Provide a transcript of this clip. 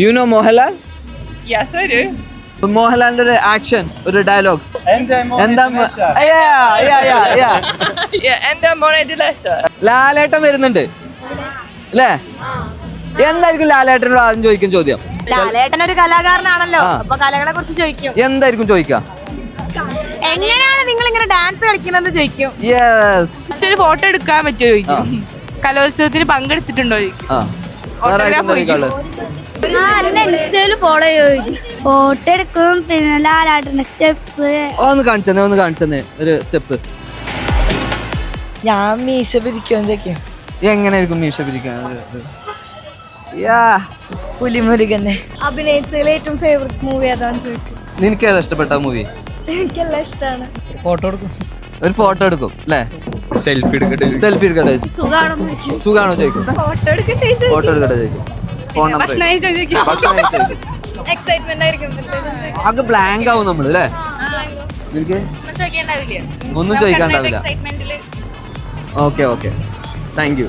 You know Mohanlal? Yes, I do. മോഹൻലാലിന്റെ ഒരു action, ഒരു ഡയലോഗ് എന്താ? Enda more delicious. ലാലേട്ടൻ വരുന്നുണ്ട് അല്ലേ? എന്തായിരിക്കും ലാലേട്ടനോട് ആദ്യം ചോദിക്കും ചോദ്യം? ലാലേട്ടൻ ഒരു കലാകാരനാണല്ലോ, അപ്പൊ കലകളെ കുറിച്ച് ചോദിക്കും. എന്തായിരിക്കും ചോദിക്കാം? എങ്ങനെയാണ് നിങ്ങൾ ഇങ്ങനെ ഡാൻസ് കളിക്കുന്നത് ചോദിക്കും. യെസ്. ജസ്റ്റ് ഒരു ഫോട്ടോ എടുക്കാൻ പറ്റുമോ ചോദിക്കും. കലോത്സവത്തിന് പങ്കെടുത്തിട്ടുണ്ടോ ചോദിക്കും. ഇൻസ്റ്റയില് ഫോളോ ചോദിക്കും. ഫോട്ടോ എടുക്കും, പിന്നെ ലാലേട്ടന്റെ സ്റ്റെപ്പ് ഒന്ന് കാണിച്ചെന്നേ ഒരു സ്റ്റെപ്പ്. ഞാൻ മീശ പിരിക്കും. എങ്ങനെയായിരിക്കും മീശ പിരിക്കാൻ? പുലിമുരുകനെ. അഭിനയിച്ചതിൽ ഏറ്റവും ഫേവറേറ്റ് മൂവി ഏതാണെന്ന് ചോദിക്കും. നിനക്ക് ഏതാ ഇഷ്ടപ്പെട്ട മൂവി? എനിക്കെല്ലാം ഇഷ്ടമാണ്. ഒരു ഫോട്ടോ എടുക്കും അല്ലേ? സെൽഫി എടുക്കട്ടെ സുഖാണോ ചോദിക്കും. ഫോട്ടോ എടുക്കട്ടെ ചോദിക്കും. ഫോൺ നമ്പർ എക്സൈറ്റ്മെന്റ് ആയിരിക്കും. ആകെ ബ്ലാങ്ക് ആവും നമ്മള് അല്ലേ? നിനക്ക് ഒന്നും ചോദിക്കാണ്ടാവില്ല. Okay thank you.